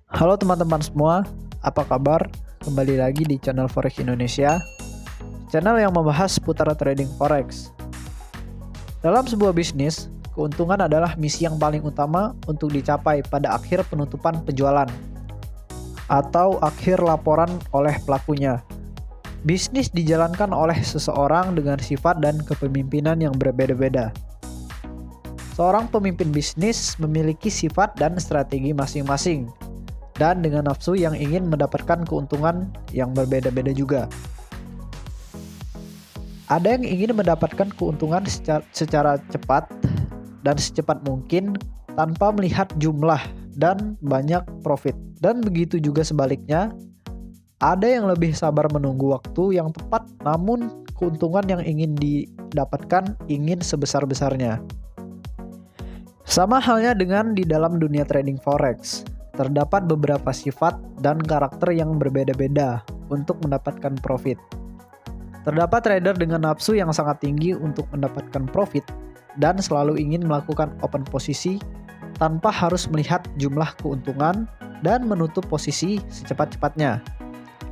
Halo teman-teman semua, apa kabar? Kembali lagi di channel Forex Indonesia, channel yang membahas seputar trading forex. Dalam sebuah bisnis, keuntungan adalah misi yang paling utama untuk dicapai pada akhir penutupan penjualan atau akhir laporan oleh pelakunya. Bisnis dijalankan oleh seseorang dengan sifat dan kepemimpinan yang berbeda-beda. Seorang pemimpin bisnis memiliki sifat dan strategi masing-masing, dan dengan nafsu yang ingin mendapatkan keuntungan yang berbeda-beda juga. Ada yang ingin mendapatkan keuntungan secara cepat dan secepat mungkin tanpa melihat jumlah dan banyak profit. Dan begitu juga sebaliknya, ada yang lebih sabar menunggu waktu yang tepat namun keuntungan yang ingin didapatkan ingin sebesar-besarnya. Sama halnya dengan di dalam dunia trading forex. Terdapat beberapa sifat dan karakter yang berbeda-beda untuk mendapatkan profit. Terdapat trader dengan nafsu yang sangat tinggi untuk mendapatkan profit dan selalu ingin melakukan open posisi tanpa harus melihat jumlah keuntungan dan menutup posisi secepat-cepatnya.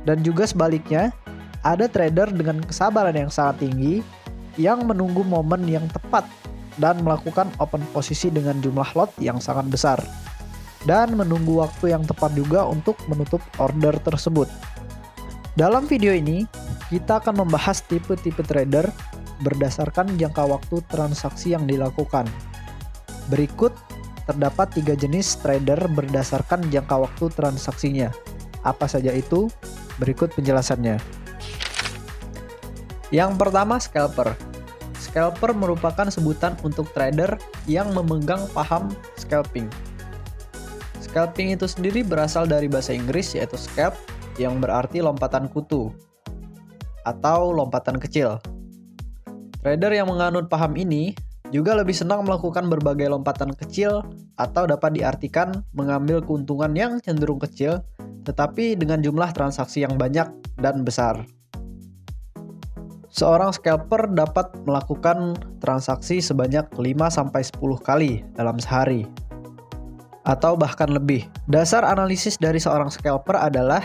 Dan juga sebaliknya, ada trader dengan kesabaran yang sangat tinggi yang menunggu momen yang tepat dan melakukan open posisi dengan jumlah lot yang sangat besar. Dan menunggu waktu yang tepat juga untuk menutup order tersebut. Dalam video ini, kita akan membahas tipe-tipe trader berdasarkan jangka waktu transaksi yang dilakukan. Berikut terdapat 3 jenis trader berdasarkan jangka waktu transaksinya. Apa saja itu? Berikut penjelasannya. Yang pertama, scalper. Scalper merupakan sebutan untuk trader yang memegang paham scalping. Scalping itu sendiri berasal dari bahasa Inggris yaitu scalp yang berarti lompatan kutu atau lompatan kecil. Trader yang menganut paham ini juga lebih senang melakukan berbagai lompatan kecil atau dapat diartikan mengambil keuntungan yang cenderung kecil tetapi dengan jumlah transaksi yang banyak dan besar. Seorang scalper dapat melakukan transaksi sebanyak 5-10 kali dalam sehari atau bahkan lebih. Dasar analisis dari seorang scalper adalah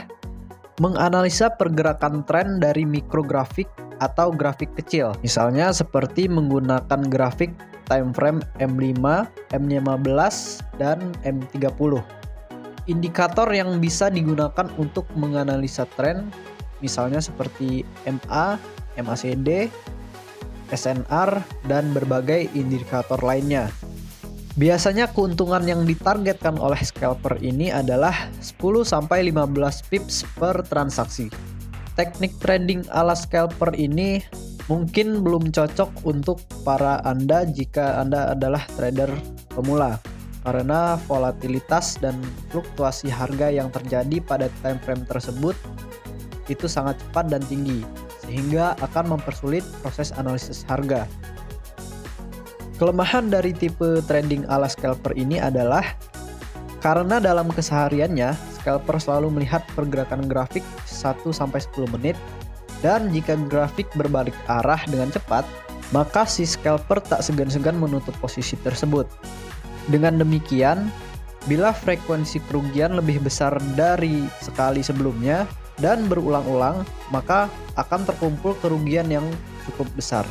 menganalisa pergerakan tren dari mikrografik atau grafik kecil. Misalnya seperti menggunakan grafik time frame M5, M15, dan M30. Indikator yang bisa digunakan untuk menganalisa tren misalnya seperti MA, MACD, SNR, dan berbagai indikator lainnya. Biasanya keuntungan yang ditargetkan oleh scalper ini adalah 10-15 pips per transaksi. Teknik trading ala scalper ini mungkin belum cocok untuk para Anda jika Anda adalah trader pemula, karena volatilitas dan fluktuasi harga yang terjadi pada time frame tersebut itu sangat cepat dan tinggi, sehingga akan mempersulit proses analisis harga. Kelemahan dari tipe trading ala scalper ini adalah karena dalam kesehariannya, scalper selalu melihat pergerakan grafik 1-10 menit, dan jika grafik berbalik arah dengan cepat, maka si scalper tak segan-segan menutup posisi tersebut. Dengan demikian, bila frekuensi kerugian lebih besar dari sekali sebelumnya dan berulang-ulang, maka akan terkumpul kerugian yang cukup besar.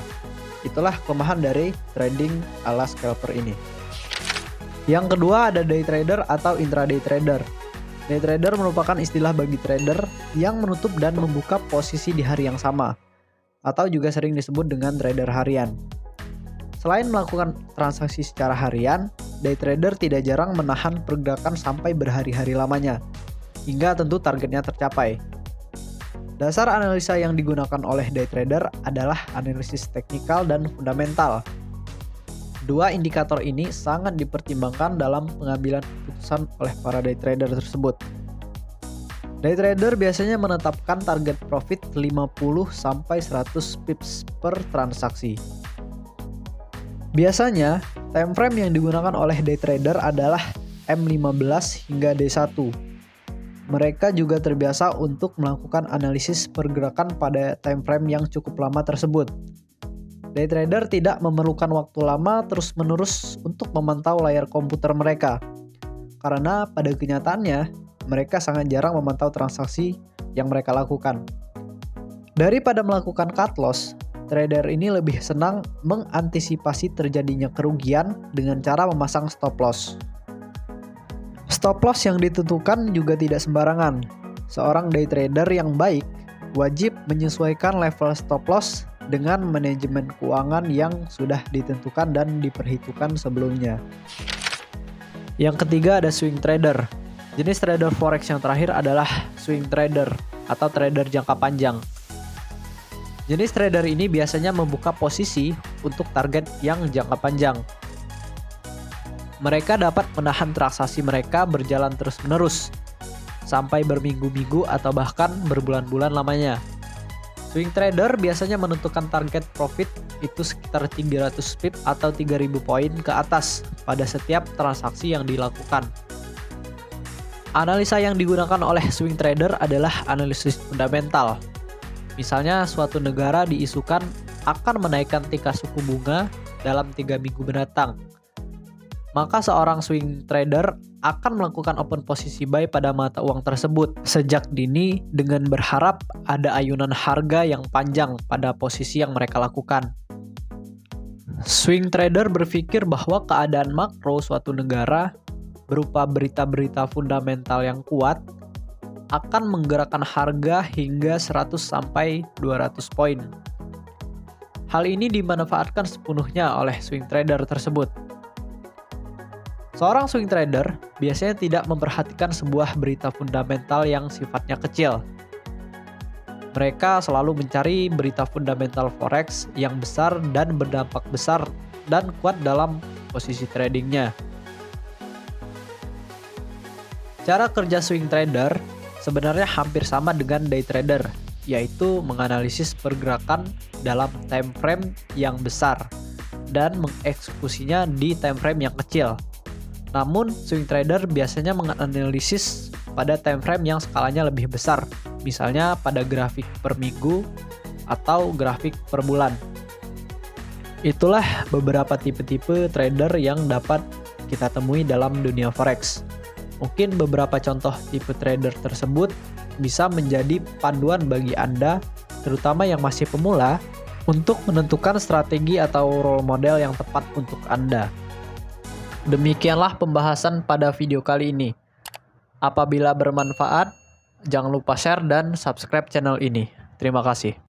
Itulah kelemahan dari trading ala scalper ini. Yang kedua ada day trader atau intraday trader. Day trader merupakan istilah bagi trader yang menutup dan membuka posisi di hari yang sama, atau juga sering disebut dengan trader harian. Selain melakukan transaksi secara harian, day trader tidak jarang menahan pergerakan sampai berhari-hari lamanya, hingga tentu targetnya tercapai. Dasar analisa yang digunakan oleh day trader adalah analisis teknikal dan fundamental. Dua indikator ini sangat dipertimbangkan dalam pengambilan keputusan oleh para day trader tersebut. Day trader biasanya menetapkan target profit 50-100 pips per transaksi. Biasanya, time frame yang digunakan oleh day trader adalah M15 hingga D1. Mereka juga terbiasa untuk melakukan analisis pergerakan pada time frame yang cukup lama tersebut. Day trader tidak memerlukan waktu lama terus-menerus untuk memantau layar komputer mereka. Karena pada kenyataannya, mereka sangat jarang memantau transaksi yang mereka lakukan. Daripada melakukan cut loss, trader ini lebih senang mengantisipasi terjadinya kerugian dengan cara memasang stop loss. Stop loss yang ditentukan juga tidak sembarangan. Seorang day trader yang baik wajib menyesuaikan level stop loss dengan manajemen keuangan yang sudah ditentukan dan diperhitungkan sebelumnya. Yang ketiga ada swing trader. Jenis trader forex yang terakhir adalah swing trader atau trader jangka panjang. Jenis trader ini biasanya membuka posisi untuk target yang jangka panjang. Mereka dapat menahan transaksi mereka berjalan terus-menerus sampai berminggu-minggu atau bahkan berbulan-bulan lamanya. Swing trader biasanya menentukan target profit itu sekitar 300 pip atau 3000 poin ke atas pada setiap transaksi yang dilakukan. Analisa yang digunakan oleh swing trader adalah analisis fundamental. Misalnya suatu negara diisukan akan menaikkan tingkat suku bunga dalam 3 minggu mendatang. Maka seorang swing trader akan melakukan open posisi buy pada mata uang tersebut sejak dini dengan berharap ada ayunan harga yang panjang pada posisi yang mereka lakukan. Swing trader berpikir bahwa keadaan makro suatu negara berupa berita-berita fundamental yang kuat akan menggerakkan harga hingga 100 sampai 200 poin. Hal ini dimanfaatkan sepenuhnya oleh swing trader tersebut. Seorang swing trader biasanya tidak memperhatikan sebuah berita fundamental yang sifatnya kecil. Mereka selalu mencari berita fundamental forex yang besar dan berdampak besar dan kuat dalam posisi tradingnya. Cara kerja swing trader sebenarnya hampir sama dengan day trader, yaitu menganalisis pergerakan dalam time frame yang besar dan mengeksekusinya di time frame yang kecil. Namun, swing trader biasanya menganalisis pada time frame yang skalanya lebih besar, misalnya pada grafik per minggu atau grafik per bulan. Itulah beberapa tipe-tipe trader yang dapat kita temui dalam dunia forex. Mungkin beberapa contoh tipe trader tersebut bisa menjadi panduan bagi Anda, terutama yang masih pemula, untuk menentukan strategi atau role model yang tepat untuk Anda. Demikianlah pembahasan pada video kali ini. Apabila bermanfaat, jangan lupa share dan subscribe channel ini. Terima kasih.